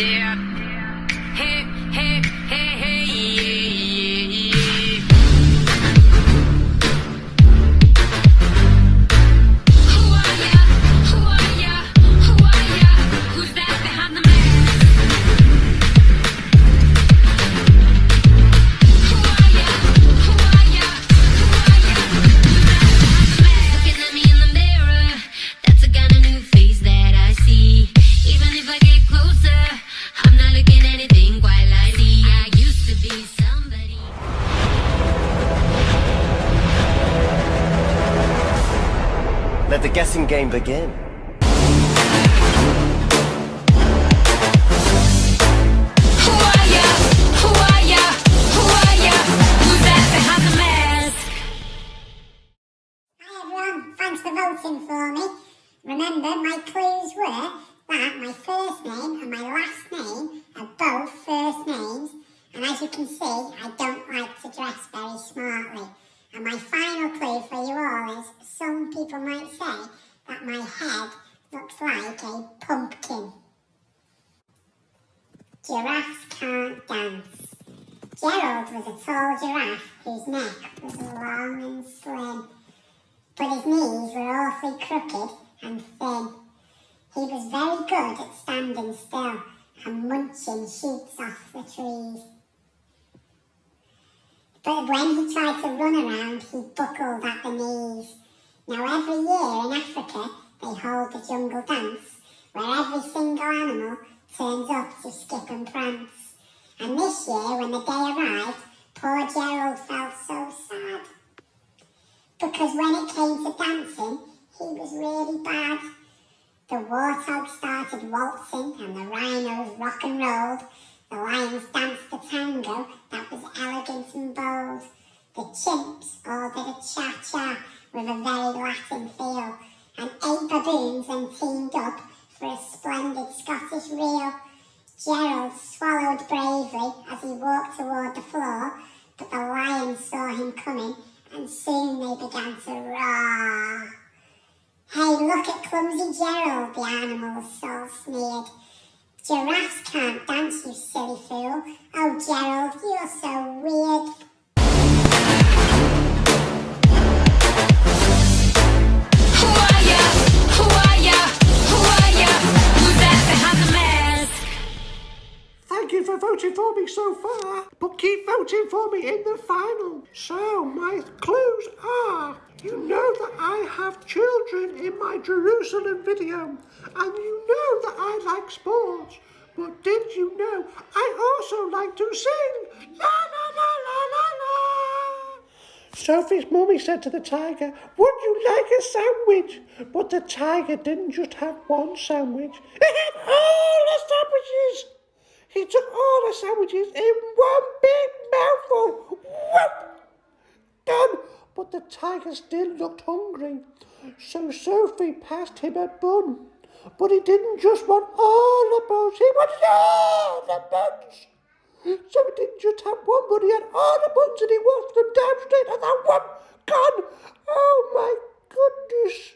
there. Hey, hey, hey, hey, yeah, yeah. Who are ya? Who are ya? Who are ya? Who's that behind the mask? Who are ya? Who are ya? Who are ya? Who's that behind the mask? Looking at me in the mirror, that's a kind of new face that I see. Even if I get closer, I'm not looking anything quite like me. I used to be somebody. Let the guessing game begin. Who are ya? Who are ya? Who are ya? Who's that behind the mask? Hi everyone, thanks for voting for me. Remember, my clues were that my first name and my last name are both first names, and as you can see, I don't like to dress very smartly. And my final clue for you all is some people might say that my head looks like a pumpkin. Giraffes can't dance. Gerald was a tall giraffe whose neck was long and slim, but his knees were awfully crooked and thin. He was very good at standing still and munching shoots off the trees. But when he tried to run around, he buckled at the knees. Now every year in Africa, they hold the jungle dance, where every single animal turns up to skip and prance. And this year, when the day arrived, poor Gerald felt so sad. Because when it came to dancing, he was really bad. The warthog started waltzing and the rhinos rock and rolled. The lions danced the tango that was elegant and bold. The chimps all did a cha-cha with a very Latin feel. And 8 baboons then teamed up for a splendid Scottish reel. Gerald swallowed bravely as he walked toward the floor, but the lions saw him coming and soon they began to roar. Hey, look at clumsy Gerald, the animals all sneered. Giraffes can't dance, you silly fool. Oh, Gerald, you're so weird. Who are ya? Who are ya? Who are ya? Who's that behind the mask? Thank you for voting for me so far, but keep voting for me in the final. So, my clues are, you know that I have children in my Jerusalem video, and you know that I like sports, but did you know I also like to sing? La la la la la la. Sophie's mummy said to the tiger, would you like a sandwich? But the tiger didn't just have one sandwich, he had all the sandwiches. He took all the sandwiches in one big mouthful. Whoop! Done. But the tiger still looked hungry. So Sophie passed him a bun. But he didn't just want all the buns, he wanted all the buns. So he didn't just have one, but he had all the buns and he walked them down straight and then whoop! Gone. Oh my goodness.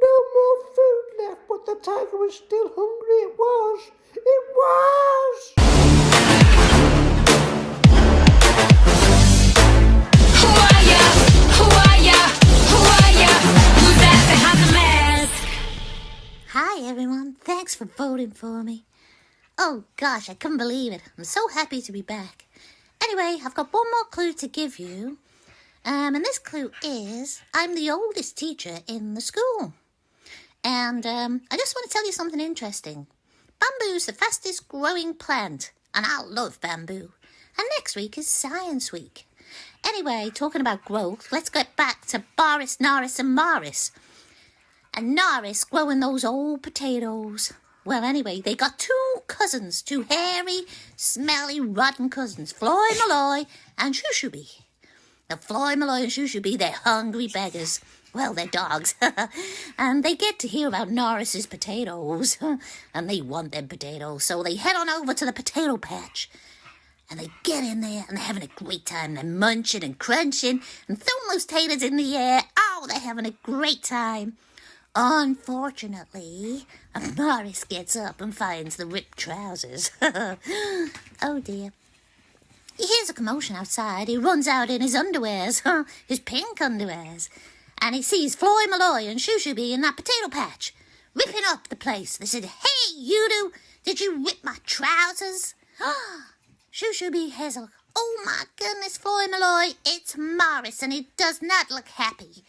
No more food left, but the tiger was still hungry. It was. It was! Who are ya? Who are ya? Who are ya? Who's that behind the mask? Hi everyone, thanks for voting for me. Oh gosh, I couldn't believe it. I'm so happy to be back. Anyway, I've got one more clue to give you. And this clue is, I'm the oldest teacher in the school. And I just want to tell you something interesting. Bamboo's the fastest growing plant, and I love bamboo. And next week is Science Week. Anyway, talking about growth, let's get back to Boris, Norris and Morris. And Norris growing those old potatoes. Well, anyway, they got 2 cousins, 2 hairy, smelly, rotten cousins, Floy Malloy and Shushuby. Now, Floy Malloy and Shushuby, they're hungry beggars. Well, they're dogs. And they get to hear about Norris's potatoes. And they want them potatoes. So they head on over to the potato patch. And they get in there and they're having a great time. They're munching and crunching and throwing those taters in the air. Oh, they're having a great time. Unfortunately, Morris gets up and finds the ripped trousers. Oh dear. He hears a commotion outside. He runs out in his underwears, his pink underwears, and he sees Floy Malloy and Shushuby in that potato patch, ripping up the place. They said, "Hey, you two, did you rip my trousers?" Shushuby has a, "Oh my goodness, Floy Malloy, it's Morris, and he does not look happy."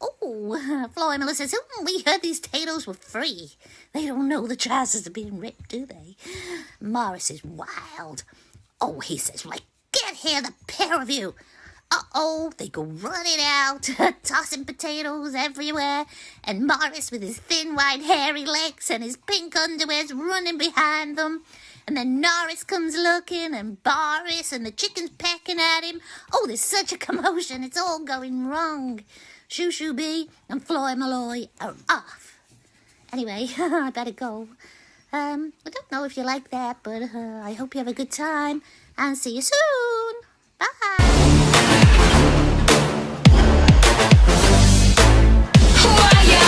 Oh, Floy Malloy says, "We heard these potatoes were free. They don't know the trousers are being ripped, do they?" Morris is wild. Oh, he says, "Right, get here, the pair of you." Uh-oh, they go running out, tossing potatoes everywhere, and Morris with his thin, white, hairy legs and his pink underwears running behind them. And then Norris comes looking, and Boris and the chickens pecking at him. Oh, there's such a commotion, it's all going wrong. Shushuby and Floy Malloy are off. Anyway, I better go. I don't know if you like that, but I hope you have a good time, and see you soon. Bye. Who are ya?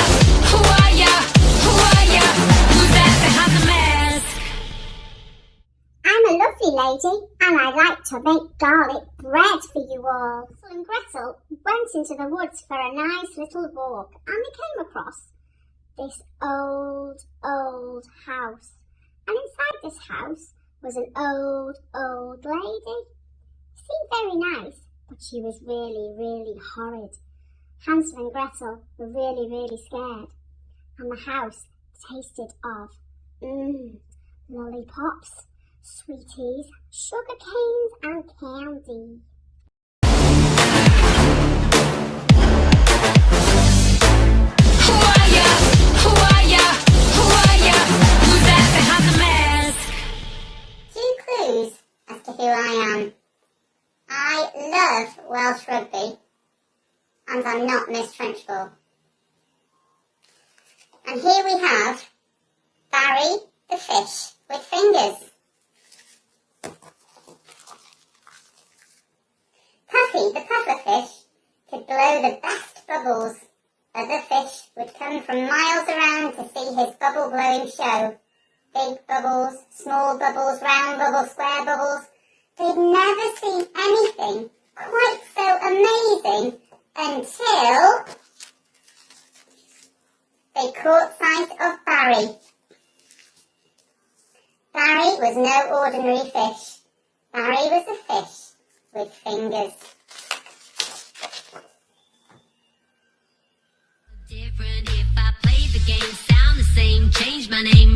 Who are ya? Who are ya? Who's that behind the mask? I'm a lovely lady, and I like to make garlic bread for you all. Hansel and Gretel went into the woods for a nice little walk, and they came across this old house. And inside this house was an old lady. She seemed very nice, but she was really horrid. Hansel and Gretel were really scared. And the house tasted of lollipops, sweeties, sugar canes and candy. Who are ya? Who are ya? Who are ya? Who's that behind the mask? 2 clues as to who I am. I love Welsh rugby, and I'm not Miss Trenchball. And here we have Barry the fish with fingers. Puffy the pufferfish could blow the best bubbles. Other fish would come from miles around to see his bubble blowing show. Big bubbles, small bubbles, round bubbles, square bubbles. They'd never seen anything quite so amazing until they caught sight of Barry. Barry was no ordinary fish. Barry was a fish with fingers. Different if I played the game, sound the same, change my name.